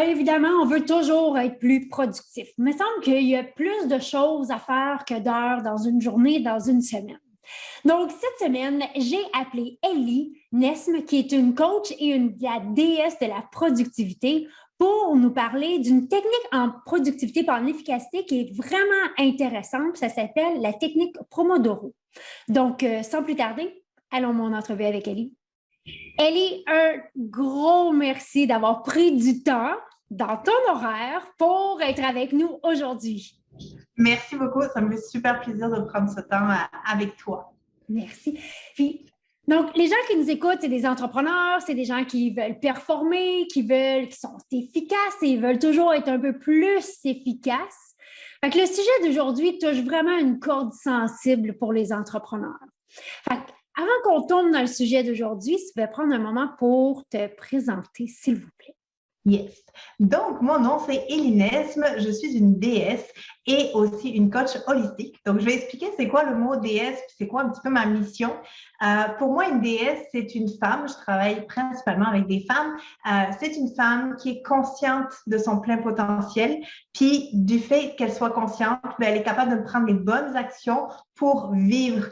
évidemment, on veut toujours être plus productif. Il me semble qu'il y a plus de choses à faire que d'heures dans une journée, dans une semaine. Donc, cette semaine, j'ai appelé Ellie Nesme, qui est une coach et la déesse de la productivité, pour nous parler d'une technique en productivité et en efficacité qui est vraiment intéressante. Ça s'appelle la technique Pomodoro. Donc, sans plus tarder, allons mon entrevue avec Ellie. Ellie, un gros merci d'avoir pris du temps dans ton horaire pour être avec nous aujourd'hui. Merci beaucoup. Ça me fait super plaisir de prendre ce temps avec toi. Merci. Puis, donc, les gens qui nous écoutent, c'est des entrepreneurs, c'est des gens qui veulent performer, qui sont efficaces et ils veulent toujours être un peu plus efficaces. Fait que le sujet d'aujourd'hui touche vraiment une corde sensible pour les entrepreneurs. Fait que, avant qu'on tombe dans le sujet d'aujourd'hui, si tu pouvais prendre un moment pour te présenter, s'il vous plaît. Yes. Donc, mon nom, c'est Ellie Nesme. Je suis une déesse et aussi une coach holistique. Donc, je vais expliquer c'est quoi le mot déesse, puis c'est quoi un petit peu ma mission. Pour moi, une déesse, c'est une femme. Je travaille principalement avec des femmes. C'est une femme qui est consciente de son plein potentiel. Puis, du fait qu'elle soit consciente, elle est capable de prendre les bonnes actions pour vivre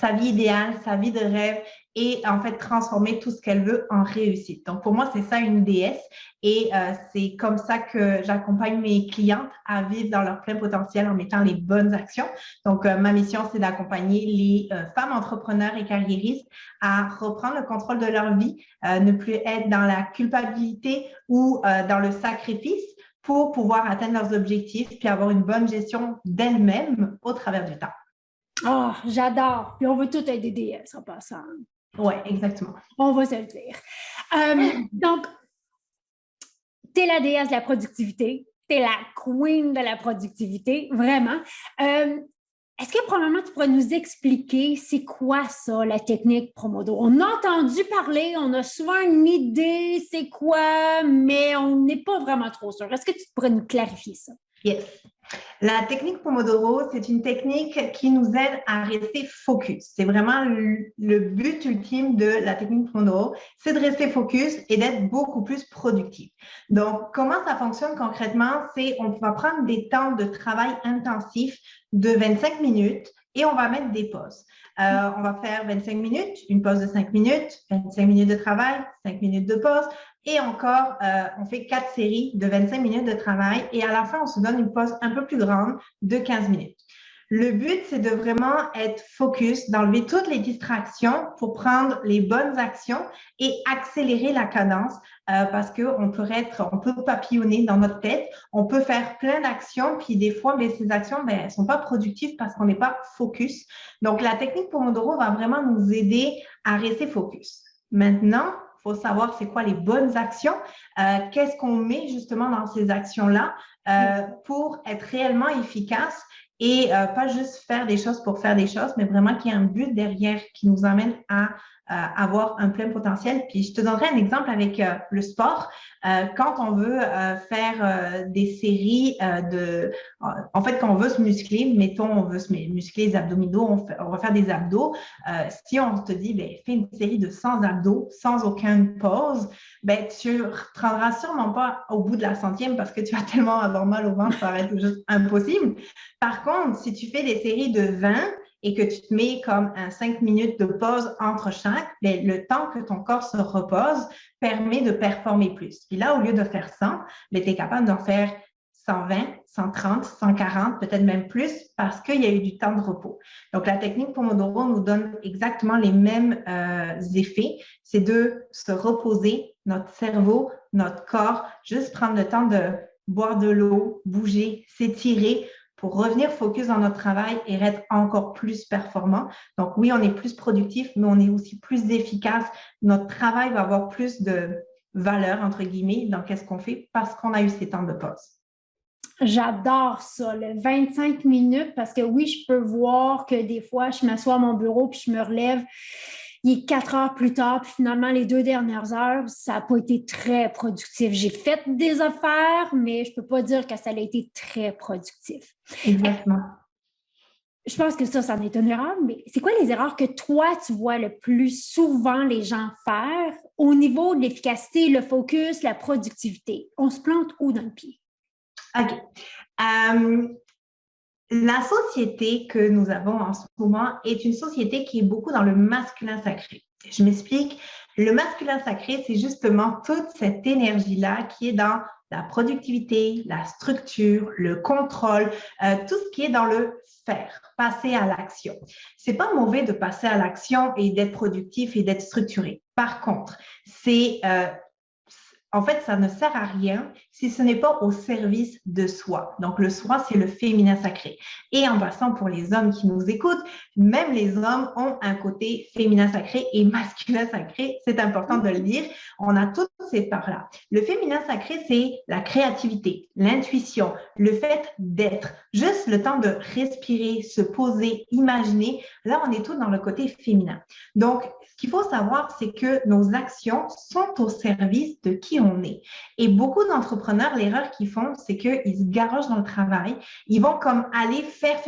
sa vie idéale, sa vie de rêve et en fait transformer tout ce qu'elle veut en réussite. Donc pour moi, c'est ça une déesse et c'est comme ça que j'accompagne mes clientes à vivre dans leur plein potentiel en mettant les bonnes actions. Donc ma mission, c'est d'accompagner les femmes entrepreneurs et carriéristes à reprendre le contrôle de leur vie, ne plus être dans la culpabilité ou dans le sacrifice pour pouvoir atteindre leurs objectifs puis avoir une bonne gestion d'elles-mêmes au travers du temps. Oh, j'adore. Puis on veut tous être des déesses en passant. Oui, exactement. On va se le dire. Donc, tu es la déesse de la productivité. Tu es la queen de la productivité, vraiment. Est-ce que probablement tu pourrais nous expliquer c'est quoi ça, la technique Pomodoro? On a entendu parler, on a souvent une idée, c'est quoi, mais on n'est pas vraiment trop sûr. Est-ce que tu pourrais nous clarifier ça? Yes. La technique Pomodoro, c'est une technique qui nous aide à rester focus. C'est vraiment le but ultime de la technique Pomodoro, c'est de rester focus et d'être beaucoup plus productif. Donc, comment ça fonctionne concrètement? C'est on va prendre des temps de travail intensif de 25 minutes et on va mettre des pauses. On va faire 25 minutes, une pause de 5 minutes, 25 minutes de travail, 5 minutes de pause. Et encore, on fait 4 séries de 25 minutes de travail et à la fin, on se donne une pause un peu plus grande de 15 minutes. Le but, c'est de vraiment être focus, d'enlever toutes les distractions pour prendre les bonnes actions et accélérer la cadence parce qu'on peut papillonner dans notre tête, on peut faire plein d'actions, puis des fois, ces actions, elles ne sont pas productives parce qu'on n'est pas focus. Donc, la technique Pomodoro va vraiment nous aider à rester focus. Maintenant, il faut savoir c'est quoi les bonnes actions, qu'est-ce qu'on met justement dans ces actions-là pour être réellement efficace et pas juste faire des choses pour faire des choses, mais vraiment qu'il y ait un but derrière qui nous amène à avoir un plein potentiel. Puis je te donnerai un exemple avec le sport. Quand on veut faire des séries en fait, quand on veut se muscler, mettons, on veut se muscler les abdominaux, on va faire des abdos. Si on te dit, fais une série de 100 abdos sans aucune pause, tu ne te rendras sûrement pas au bout de la 100e parce que tu vas tellement avoir mal au ventre, ça va être juste impossible. Par contre, si tu fais des séries de 20 et que tu te mets comme 5 minutes de pause entre chaque, le temps que ton corps se repose permet de performer plus. Puis là, au lieu de faire 100, tu es capable d'en faire 120, 130, 140, peut-être même plus parce qu'il y a eu du temps de repos. Donc, la technique Pomodoro nous donne exactement les mêmes effets. C'est de se reposer, notre cerveau, notre corps, juste prendre le temps de boire de l'eau, bouger, s'étirer pour revenir focus dans notre travail et être encore plus performant. Donc oui, on est plus productif, mais on est aussi plus efficace. Notre travail va avoir plus de valeur, entre guillemets, dans qu'est-ce qu'on fait parce qu'on a eu ces temps de pause. J'adore ça, le 25 minutes, parce que oui, je peux voir que des fois, je m'assois à mon bureau puis je me relève. Il est 4 heures plus tard, puis finalement, les 2 dernières heures, ça n'a pas été très productif. J'ai fait des affaires, mais je ne peux pas dire que ça a été très productif. Exactement. je pense que ça en est une erreur, mais c'est quoi les erreurs que toi, tu vois le plus souvent les gens faire au niveau de l'efficacité, le focus, la productivité? On se plante où dans le pied? OK. La société que nous avons en ce moment est une société qui est beaucoup dans le masculin sacré. Je m'explique. Le masculin sacré, c'est justement toute cette énergie-là qui est dans la productivité, la structure, le contrôle, tout ce qui est dans le faire, passer à l'action. C'est pas mauvais de passer à l'action et d'être productif et d'être structuré. Par contre, en fait, ça ne sert à rien si ce n'est pas au service de soi. Donc, le soi, c'est le féminin sacré. Et en passant, pour les hommes qui nous écoutent, même les hommes ont un côté féminin sacré et masculin sacré. C'est important de le dire. On a toutes ces parts-là. Le féminin sacré, c'est la créativité, l'intuition, le fait d'être. Juste le temps de respirer, se poser, imaginer. Là, on est tous dans le côté féminin. Donc, ce qu'il faut savoir, c'est que nos actions sont au service de qui on est. Et beaucoup d'entrepreneurs, l'erreur qu'ils font, c'est qu'ils se garochent dans le travail. Ils vont comme aller faire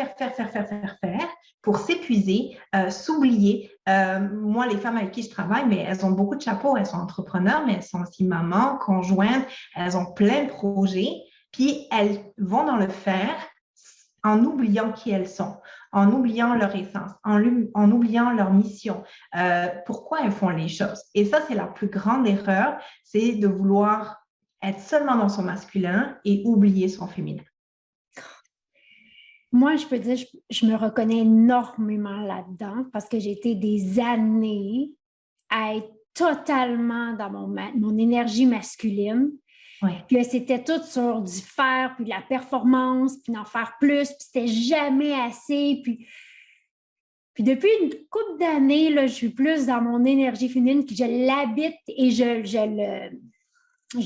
pour s'épuiser, s'oublier. Moi, les femmes avec qui je travaille, mais elles ont beaucoup de chapeaux. Elles sont entrepreneurs, mais elles sont aussi mamans, conjointes. Elles ont plein de projets. Puis, elles vont dans le faire en oubliant qui elles sont, en oubliant leur essence, en oubliant leur mission, pourquoi elles font les choses. Et ça, c'est la plus grande erreur, c'est de vouloir être seulement dans son masculin et oublier son féminin. Moi, je peux dire, je me reconnais énormément là-dedans parce que j'ai été des années à être totalement dans mon énergie masculine. Ouais. Puis c'était tout sur du faire, puis de la performance, puis d'en faire plus, puis c'était jamais assez. Puis depuis une couple d'années, là, je suis plus dans mon énergie féminine, que je l'habite et je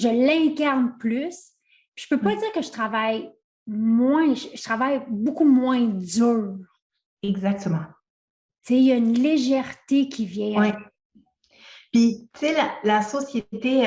l'incarne plus. Puis je peux pas dire que je travaille moins, je travaille beaucoup moins dur. Exactement. Tu sais, il y a une légèreté qui vient. Ouais. Puis, tu sais, la société,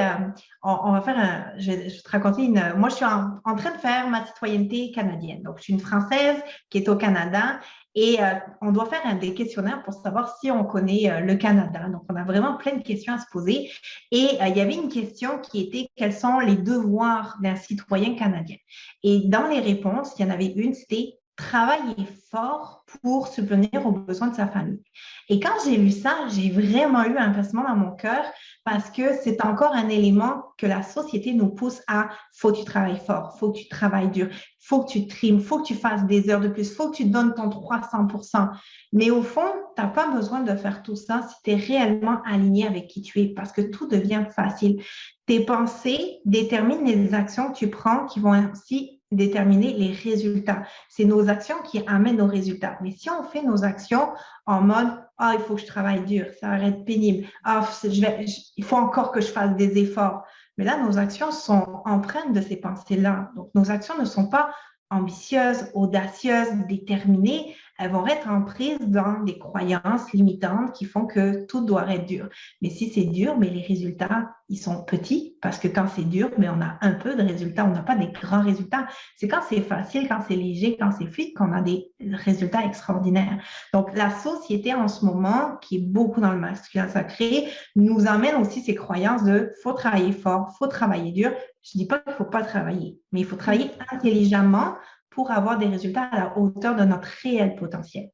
on va faire je vais te raconter moi, je suis en train de faire ma citoyenneté canadienne. Donc, je suis une Française qui est au Canada et on doit faire des questionnaires pour savoir si on connaît le Canada. Donc, on a vraiment plein de questions à se poser. Et il y avait une question qui était quels sont les devoirs d'un citoyen canadien? Et dans les réponses, il y en avait une, c'était travailler fort pour subvenir aux besoins de sa famille. Et quand j'ai lu ça, j'ai vraiment eu un pincement dans mon cœur parce que c'est encore un élément que la société nous pousse à faut que tu travailles fort, faut que tu travailles dur, faut que tu trimes, faut que tu fasses des heures de plus, faut que tu donnes ton 300%. Mais au fond, tu n'as pas besoin de faire tout ça si tu es réellement aligné avec qui tu es parce que tout devient facile. Tes pensées déterminent les actions que tu prends qui vont ainsi déterminer les résultats. C'est nos actions qui amènent nos résultats. Mais si on fait nos actions en mode « Ah, il faut que je travaille dur, ça va être pénible. Ah, il faut encore que je fasse des efforts. » Mais là, nos actions sont empreintes de ces pensées-là. Donc, nos actions ne sont pas ambitieuses, audacieuses, déterminées. Elles vont être emprises dans des croyances limitantes qui font que tout doit être dur. Mais si c'est dur, mais les résultats, ils sont petits parce que quand c'est dur, mais on a un peu de résultats, on n'a pas des grands résultats. C'est quand c'est facile, quand c'est léger, quand c'est fluide qu'on a des résultats extraordinaires. Donc, la société en ce moment, qui est beaucoup dans le masculin sacré, nous amène aussi ces croyances de faut travailler fort, faut travailler dur. Je ne dis pas qu'il ne faut pas travailler, mais il faut travailler intelligemment pour avoir des résultats à la hauteur de notre réel potentiel.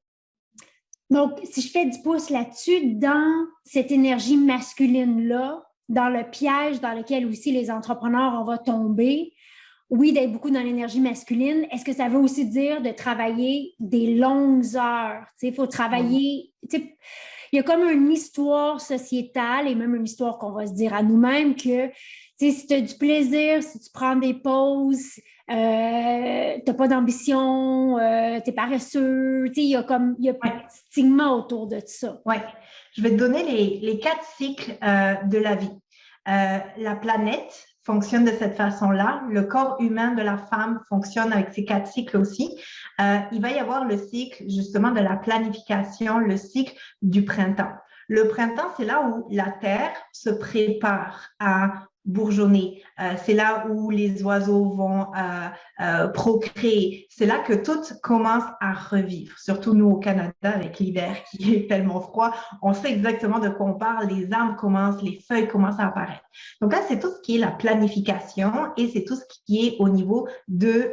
Donc, si je fais du pouce là-dessus, dans cette énergie masculine-là, dans le piège dans lequel aussi les entrepreneurs on va tomber, oui, d'être beaucoup dans l'énergie masculine, est-ce que ça veut aussi dire de travailler des longues heures? Il faut travailler... Il y a comme une histoire sociétale et même une histoire qu'on va se dire à nous-mêmes que si tu as du plaisir, si tu prends des pauses, tu n'as pas d'ambition, tu es paresseux, il y a pas de stigma autour de ça. Oui, je vais te donner les 4 cycles de la vie. La planète fonctionne de cette façon-là. Le corps humain de la femme fonctionne avec ces 4 cycles aussi. Il va y avoir le cycle justement de la planification, le cycle du printemps. Le printemps, c'est là où la terre se prépare à bourgeonner. C'est là où les oiseaux vont procréer. C'est là que tout commence à revivre. Surtout nous au Canada, avec l'hiver qui est tellement froid, on sait exactement de quoi on parle. Les arbres commencent, les feuilles commencent à apparaître. Donc là, c'est tout ce qui est la planification et c'est tout ce qui est au niveau du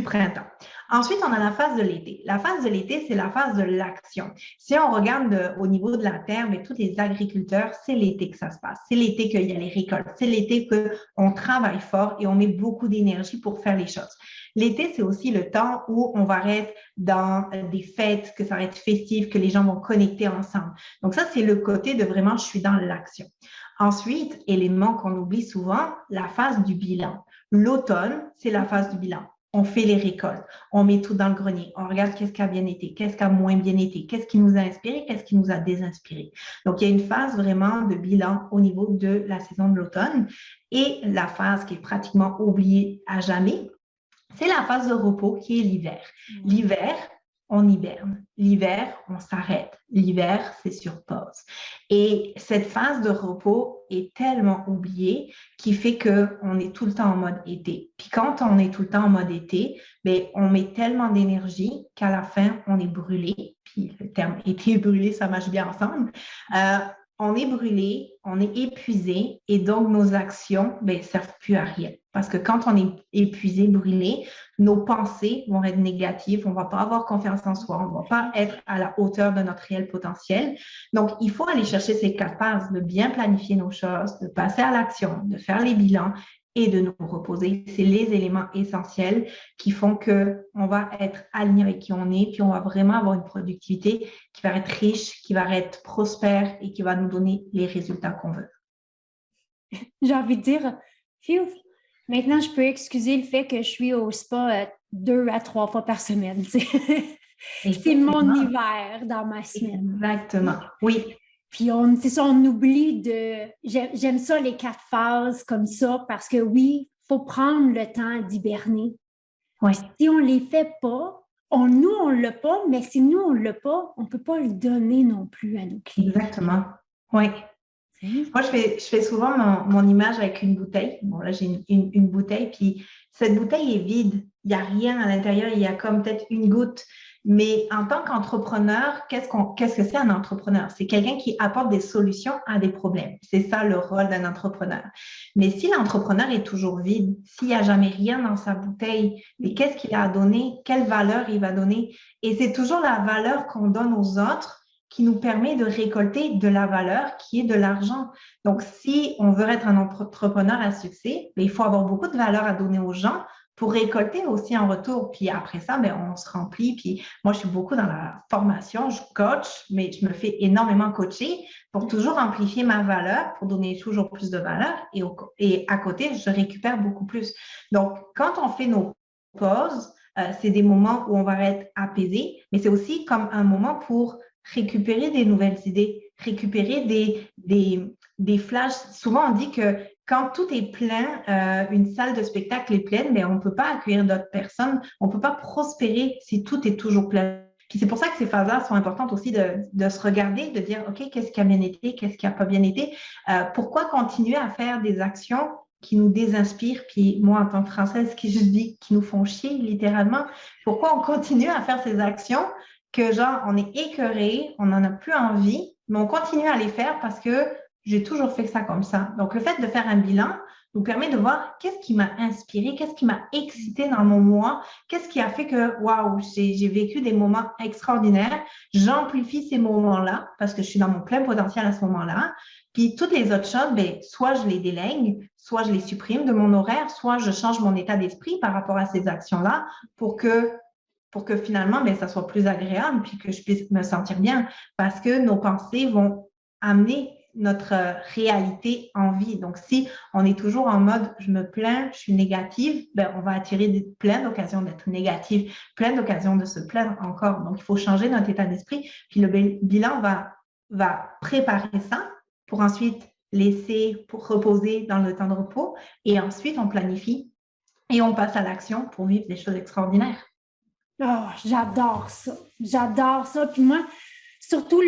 printemps. Ensuite, on a la phase de l'été. La phase de l'été, c'est la phase de l'action. Si on regarde au niveau de la terre, mais tous les agriculteurs, c'est l'été que ça se passe. C'est l'été qu'il y a les récoltes. C'est l'été qu'on travaille fort et on met beaucoup d'énergie pour faire les choses. L'été, c'est aussi le temps où on va être dans des fêtes, que ça va être festif, que les gens vont connecter ensemble. Donc ça, c'est le côté de vraiment, je suis dans l'action. Ensuite, élément qu'on oublie souvent, la phase du bilan. L'automne, c'est la phase du bilan. On fait les récoltes, on met tout dans le grenier, on regarde qu'est-ce qui a bien été, qu'est-ce qui a moins bien été, qu'est-ce qui nous a inspiré, qu'est-ce qui nous a désinspiré. Donc, il y a une phase vraiment de bilan au niveau de la saison de l'automne et la phase qui est pratiquement oubliée à jamais, c'est la phase de repos qui est l'hiver. L'hiver, on hiberne. L'hiver, on s'arrête. L'hiver, c'est sur pause. Et cette phase de repos est tellement oubliée qui fait qu'on est tout le temps en mode été. Puis quand on est tout le temps en mode été, bien, on met tellement d'énergie qu'à la fin, on est brûlé. Puis le terme été et brûlé, ça marche bien ensemble. On est brûlé, on est épuisé et donc nos actions ne servent plus à rien. Parce que quand on est épuisé, brûlé, nos pensées vont être négatives, on ne va pas avoir confiance en soi, on ne va pas être à la hauteur de notre réel potentiel. Donc, il faut aller chercher ces 4 phases, de bien planifier nos choses, de passer à l'action, de faire les bilans et de nous reposer. C'est les éléments essentiels qui font qu'on va être aligné avec qui on est, puis on va vraiment avoir une productivité qui va être riche, qui va être prospère et qui va nous donner les résultats qu'on veut. J'ai envie de dire, phew, maintenant je peux excuser le fait que je suis au spa 2 à 3 fois par semaine. C'est mon hiver dans ma semaine. Exactement, oui. Puis c'est ça, on oublie de... J'aime ça, les 4 phases comme ça, parce que oui, il faut prendre le temps d'hiberner. Oui. Si on ne les fait pas, nous, on ne l'a pas, mais si nous, on ne l'a pas, on ne peut pas le donner non plus à nos clients. Exactement, oui. Moi, je fais souvent mon image avec une bouteille. Bon, là, j'ai une bouteille, puis cette bouteille est vide. Il n'y a rien à l'intérieur, il y a comme peut-être une goutte. Mais en tant qu'entrepreneur, qu'est-ce que c'est un entrepreneur? C'est quelqu'un qui apporte des solutions à des problèmes. C'est ça le rôle d'un entrepreneur. Mais si l'entrepreneur est toujours vide, s'il n'y a jamais rien dans sa bouteille, mais qu'est-ce qu'il a à donner? Quelle valeur il va donner? Et c'est toujours la valeur qu'on donne aux autres qui nous permet de récolter de la valeur qui est de l'argent. Donc, si on veut être un entrepreneur à succès, il faut avoir beaucoup de valeur à donner aux gens pour récolter aussi en retour. Puis après ça, on se remplit. Puis moi, je suis beaucoup dans la formation, je coach, mais je me fais énormément coacher pour toujours amplifier ma valeur, pour donner toujours plus de valeur. Et à côté, je récupère beaucoup plus. Donc, quand on fait nos pauses, c'est des moments où on va être apaisé, mais c'est aussi comme un moment pour récupérer des nouvelles idées, récupérer des flashs. Souvent, on dit que quand tout est plein, une salle de spectacle est pleine, mais on ne peut pas accueillir d'autres personnes, on ne peut pas prospérer si tout est toujours plein. Puis c'est pour ça que ces phases-là sont importantes aussi de se regarder, de dire, OK, qu'est-ce qui a bien été, qu'est-ce qui n'a pas bien été? Pourquoi continuer à faire des actions qui nous désinspirent? Puis moi, en tant que Française, qui je dis, qui nous font chier littéralement, pourquoi on continue à faire ces actions que genre, on est écœuré, on n'en a plus envie, mais on continue à les faire parce que j'ai toujours fait ça comme ça. Donc, le fait de faire un bilan nous permet de voir qu'est-ce qui m'a inspiré, qu'est-ce qui m'a excité dans mon mois, qu'est-ce qui a fait que, waouh, j'ai vécu des moments extraordinaires. J'amplifie ces moments-là parce que je suis dans mon plein potentiel à ce moment-là. Puis, toutes les autres choses, soit je les délègue, soit je les supprime de mon horaire, soit je change mon état d'esprit par rapport à ces actions-là pour que finalement, ça soit plus agréable puis que je puisse me sentir bien parce que nos pensées vont amener notre réalité en vie. Donc, si on est toujours en mode « je me plains, je suis négative », on va attirer plein d'occasions d'être négative, plein d'occasions de se plaindre encore. Donc, il faut changer notre état d'esprit. Puis, le bilan va préparer ça pour ensuite laisser pour reposer dans le temps de repos et ensuite, on planifie et on passe à l'action pour vivre des choses extraordinaires. Oh, j'adore ça. J'adore ça. Puis moi, surtout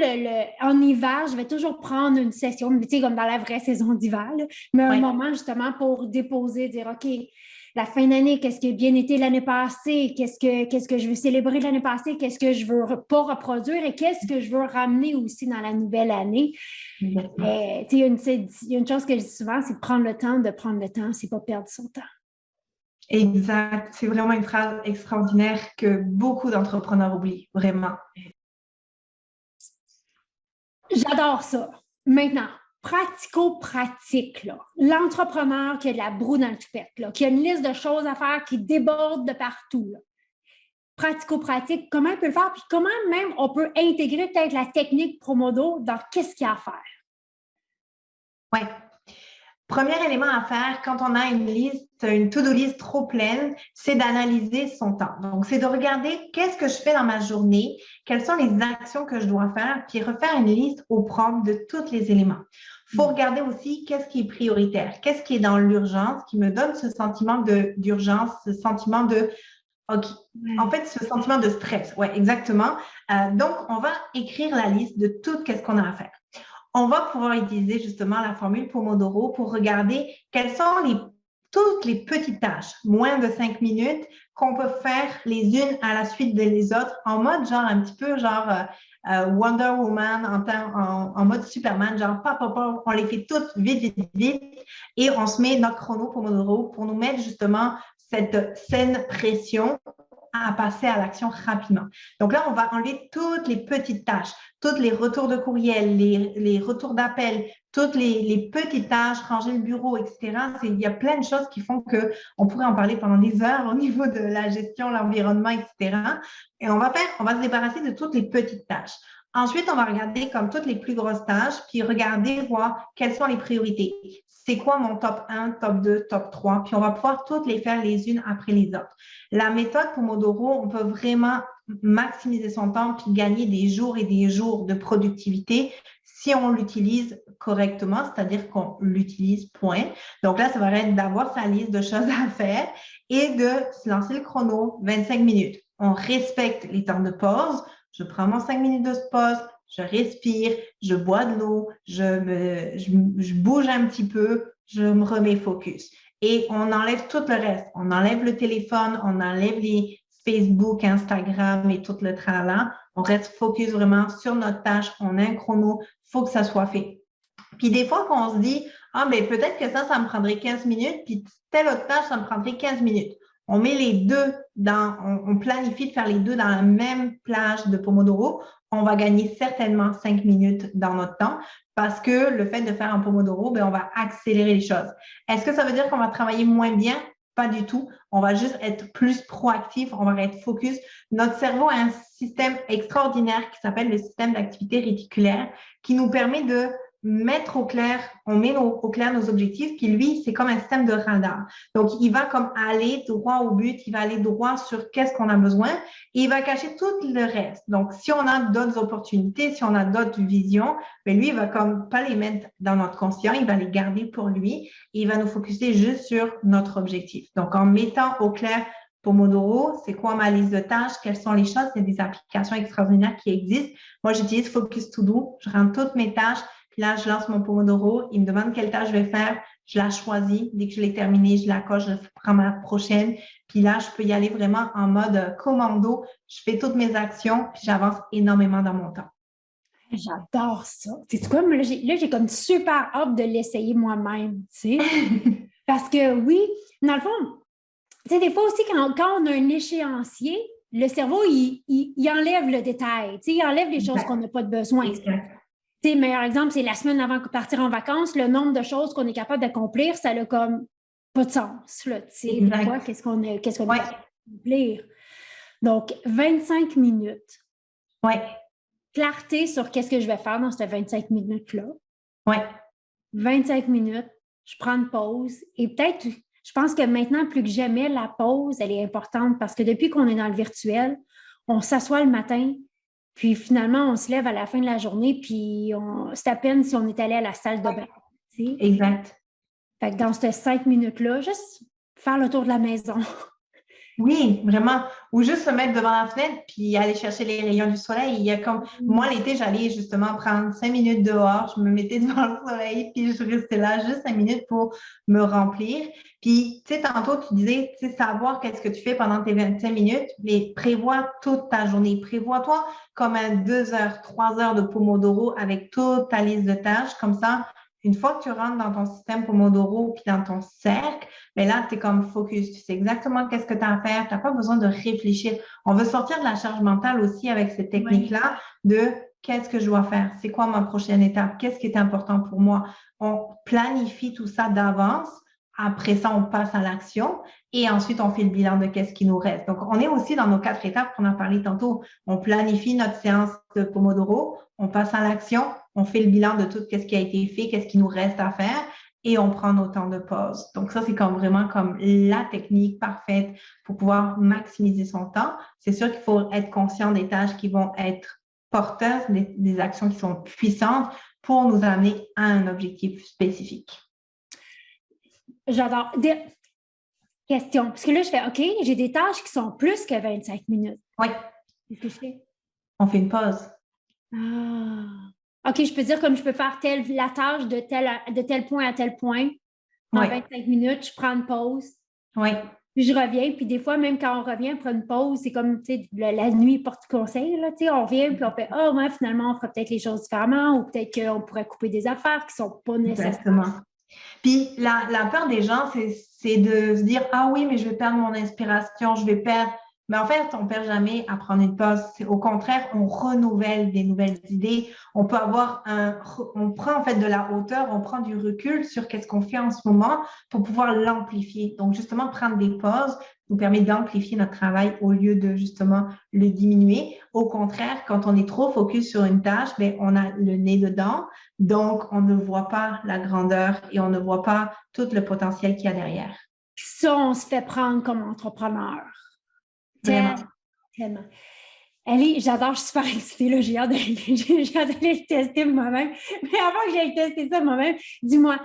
en hiver, je vais toujours prendre une session, tu sais, comme dans la vraie saison d'hiver, là, mais un moment justement pour déposer, dire OK, la fin d'année, qu'est-ce qui a bien été l'année passée, qu'est-ce que je veux célébrer l'année passée, qu'est-ce que je veux pas reproduire et qu'est-ce que je veux ramener aussi dans la nouvelle année. Il y a une chose que je dis souvent, c'est de prendre le temps, c'est pas perdre son temps. Exact. C'est vraiment une phrase extraordinaire que beaucoup d'entrepreneurs oublient, vraiment. J'adore ça. Maintenant, pratico-pratique, là. L'entrepreneur qui a de la broue dans le toupette, là, qui a une liste de choses à faire qui déborde de partout, là. Pratico-pratique, comment on peut le faire? Puis comment même on peut intégrer peut-être la technique Pomodoro dans qu'est-ce qu'il y a à faire? Oui. Premier élément à faire quand on a une to-do list trop pleine, c'est d'analyser son temps. Donc, c'est de regarder qu'est-ce que je fais dans ma journée, quelles sont les actions que je dois faire, puis refaire une liste au propre de tous les éléments. Il faut regarder aussi qu'est-ce qui est prioritaire, qu'est-ce qui est dans l'urgence, qui me donne ce sentiment d'urgence, ce sentiment de OK. En fait, ce sentiment de stress. Oui, exactement. Donc, on va écrire la liste de tout ce qu'on a à faire. On va pouvoir utiliser justement la formule Pomodoro pour regarder quelles sont toutes les petites tâches, moins de 5 minutes, qu'on peut faire les unes à la suite des autres en mode genre un petit peu genre Wonder Woman, en mode Superman, genre on les fait toutes vite, vite, vite et on se met notre chrono Pomodoro pour nous mettre justement cette saine pression à passer à l'action rapidement. Donc là, on va enlever toutes les petites tâches, tous les retours de courriel, les retours d'appel, toutes les petites tâches, ranger le bureau, etc. Il y a plein de choses qui font qu'on pourrait en parler pendant des heures au niveau de la gestion, l'environnement, etc. Et on va se débarrasser de toutes les petites tâches. Ensuite, on va regarder comme toutes les plus grosses tâches, puis regarder, voir quelles sont les priorités. C'est quoi mon top 1, top 2, top 3, puis on va pouvoir toutes les faire les unes après les autres. La méthode Pomodoro, on peut vraiment maximiser son temps puis gagner des jours et des jours de productivité si on l'utilise correctement, c'est-à-dire qu'on l'utilise, point. Donc là, ça va être d'avoir sa liste de choses à faire et de se lancer le chrono 25 minutes. On respecte les temps de pause. Je prends mon 5 minutes de pause, je respire, je bois de l'eau, je bouge un petit peu, je me remets focus. Et on enlève tout le reste. On enlève le téléphone, on enlève les Facebook, Instagram et tout le tralala. On reste focus vraiment sur notre tâche. On a un chrono, il faut que ça soit fait. Puis des fois, quand on se dit, ben peut-être que ça me prendrait 15 minutes, puis telle autre tâche, ça me prendrait 15 minutes. On met les deux on planifie de faire les deux dans la même plage de Pomodoro. On va gagner certainement 5 minutes dans notre temps parce que le fait de faire un Pomodoro, on va accélérer les choses. Est-ce que ça veut dire qu'on va travailler moins bien? Pas du tout. On va juste être plus proactif, on va être focus. Notre cerveau a un système extraordinaire qui s'appelle le système d'activité réticulaire qui nous permet de mettre au clair, on met au clair nos objectifs, puis lui, c'est comme un système de radar. Donc, il va comme aller droit au but, il va aller droit sur qu'est-ce qu'on a besoin et il va cacher tout le reste. Donc, si on a d'autres opportunités, si on a d'autres visions, lui, il va comme pas les mettre dans notre conscient, il va les garder pour lui et il va nous focuser juste sur notre objectif. Donc, en mettant au clair Pomodoro, c'est quoi ma liste de tâches? Quelles sont les choses? Il y a des applications extraordinaires qui existent. Moi, j'utilise Focus To Do. Je rentre toutes mes tâches. Puis là, je lance mon Pomodoro. Il me demande quelle tâche je vais faire. Je la choisis. Dès que je l'ai terminée, je la coche, je prends ma prochaine. Puis là, je peux y aller vraiment en mode commando. Je fais toutes mes actions, puis j'avance énormément dans mon temps. J'adore ça. Tu sais quoi, là, j'ai comme super hâte de l'essayer moi-même, tu sais. Parce que oui, dans le fond, tu sais, des fois aussi, quand on a un échéancier, le cerveau, il enlève le détail, tu sais, il enlève les choses qu'on n'a pas de besoin. Tu sais, meilleur exemple, c'est la semaine avant de partir en vacances, le nombre de choses qu'on est capable d'accomplir, ça n'a comme pas de sens, là, tu sais. Pourquoi? Qu'est-ce qu'on est capable d'accomplir? Donc, 25 minutes. Oui. Clarté sur qu'est-ce que je vais faire dans ces 25 minutes-là. Oui. 25 minutes, je prends une pause et peut-être, je pense que maintenant, plus que jamais, la pause, elle est importante parce que depuis qu'on est dans le virtuel, on s'assoit le matin, puis finalement, on se lève à la fin de la journée, puis c'est à peine si on est allé à la salle de bain. Tu sais? Exact. Fait que dans ces 5 minutes-là, juste faire le tour de la maison. Oui, vraiment. Ou juste se mettre devant la fenêtre puis aller chercher les rayons du soleil. Il y a comme moi l'été, j'allais justement prendre 5 minutes dehors, je me mettais devant le soleil puis je restais là juste 5 minutes pour me remplir. Puis tu sais, tantôt tu disais, tu sais, savoir qu'est-ce que tu fais pendant tes 25 minutes, mais prévois toute ta journée. Prévois-toi comme un 2 heures, 3 heures de Pomodoro avec toute ta liste de tâches. Comme ça, une fois que tu rentres dans ton système Pomodoro puis dans ton cercle, mais là, tu es comme focus. Tu sais exactement qu'est-ce que tu as à faire. Tu n'as pas besoin de réfléchir. On veut sortir de la charge mentale aussi avec cette Oui. technique-là de qu'est-ce que je dois faire? C'est quoi ma prochaine étape? Qu'est-ce qui est important pour moi? On planifie tout ça d'avance. Après ça, on passe à l'action et ensuite, on fait le bilan de qu'est-ce qui nous reste. Donc, on est aussi dans nos 4 étapes qu'on a parlé tantôt. On planifie notre séance de Pomodoro, on passe à l'action, on fait le bilan de tout ce qui a été fait, qu'est-ce qui nous reste à faire et on prend nos temps de pause. Donc, ça, c'est comme vraiment comme la technique parfaite pour pouvoir maximiser son temps. C'est sûr qu'il faut être conscient des tâches qui vont être porteuses, des actions qui sont puissantes pour nous amener à un objectif spécifique. J'adore. Question. Parce que là, je fais OK, j'ai des tâches qui sont plus que 25 minutes. Oui. Qu'est-ce que je fais? On fait une pause. OK, je peux dire comme je peux faire la tâche de tel point à tel point. En 25 minutes, je prends une pause. Oui. Puis je reviens. Puis des fois, même quand on revient, on prend une pause, c'est comme, tu sais, la nuit porte conseil, là, tu sais, on revient, puis on fait, ouais, finalement, on fera peut-être les choses différemment, ou peut-être qu'on pourrait couper des affaires qui ne sont pas nécessaires. Exactement. Puis la peur des gens, c'est de se dire, ah oui, mais je vais perdre mon inspiration, je vais perdre. Mais en fait, on ne perd jamais à prendre une pause. Au contraire, on renouvelle des nouvelles idées. On peut avoir on prend en fait de la hauteur, on prend du recul sur qu'est-ce qu'on fait en ce moment pour pouvoir l'amplifier. Donc, justement, prendre des pauses nous permet d'amplifier notre travail au lieu de justement le diminuer. Au contraire, quand on est trop focus sur une tâche, bien, on a le nez dedans. Donc, on ne voit pas la grandeur et on ne voit pas tout le potentiel qu'il y a derrière. Ça, on se fait prendre comme entrepreneur. Vraiment. Tellement. Ellie, j'adore, je suis super excitée, là, j'ai hâte d'aller le tester moi-même. Mais avant que j'aille tester ça moi-même, dis-moi,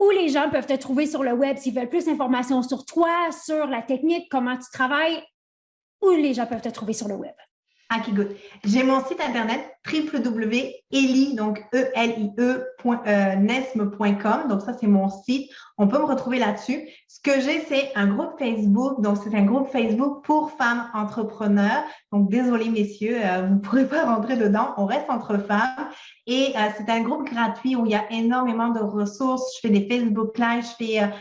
où les gens peuvent te trouver sur le web s'ils veulent plus d'informations sur toi, sur la technique, comment tu travailles, où les gens peuvent te trouver sur le web? OK, good. J'ai mon site internet www.elie, donc nesme.com. Donc, ça, c'est mon site. On peut me retrouver là-dessus. Ce que j'ai, c'est un groupe Facebook. Donc, c'est un groupe Facebook pour femmes entrepreneurs. Donc, désolé, messieurs, vous ne pourrez pas rentrer dedans. On reste entre femmes. Et c'est un groupe gratuit où il y a énormément de ressources. Je fais des Facebook Live,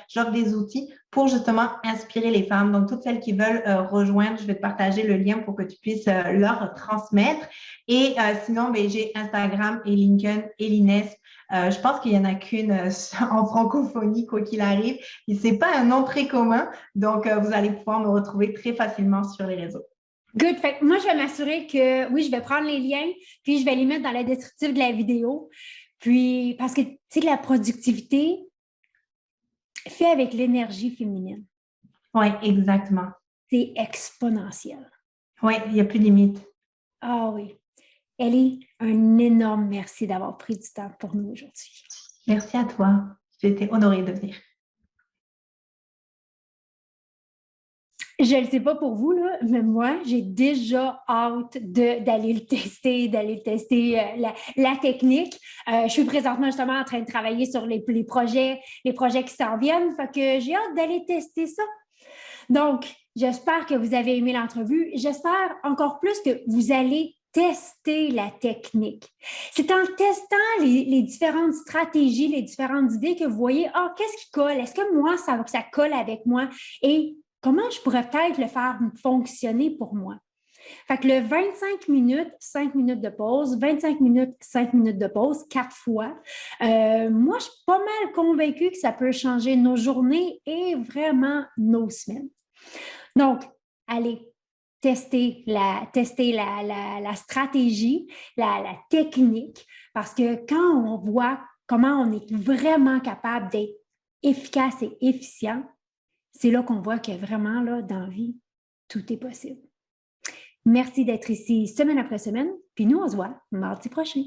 j'offre des outils pour justement inspirer les femmes. Donc, toutes celles qui veulent rejoindre, je vais te partager le lien pour que tu puisses leur transmettre. Et sinon, ben, j'ai Instagram et LinkedIn, Elines. Je pense qu'il n'y en a qu'une en francophonie, quoi qu'il arrive. Et ce n'est pas un nom très commun. Donc, vous allez pouvoir me retrouver très facilement sur les réseaux. Good. Fait que moi, je vais m'assurer que, oui, je vais prendre les liens, puis je vais les mettre dans la descriptive de la vidéo. Puis, parce que, tu sais, la productivité fait avec l'énergie féminine. Oui, exactement. C'est exponentiel. Oui, il n'y a plus de limite. Ah oui. Ellie, un énorme merci d'avoir pris du temps pour nous aujourd'hui. Merci à toi. J'ai été honorée de venir. Je ne le sais pas pour vous, là, mais moi, j'ai déjà hâte d'aller le tester, la technique. Je suis présentement justement en train de travailler sur les projets qui s'en viennent. Fait que j'ai hâte d'aller tester ça. Donc, j'espère que vous avez aimé l'entrevue. J'espère encore plus que vous allez tester la technique. C'est en testant les différentes stratégies, les différentes idées que vous voyez, qu'est-ce qui colle? Est-ce que moi, ça colle avec moi? Et comment je pourrais peut-être le faire fonctionner pour moi? Fait que le 25 minutes, 5 minutes de pause, 25 minutes, 5 minutes de pause, 4 fois. Moi, je suis pas mal convaincue que ça peut changer nos journées et vraiment nos semaines. Donc, allez, tester la stratégie, la technique, parce que quand on voit comment on est vraiment capable d'être efficace et efficient, c'est là qu'on voit que vraiment, là, dans la vie, tout est possible. Merci d'être ici semaine après semaine, puis nous, on se voit mardi prochain.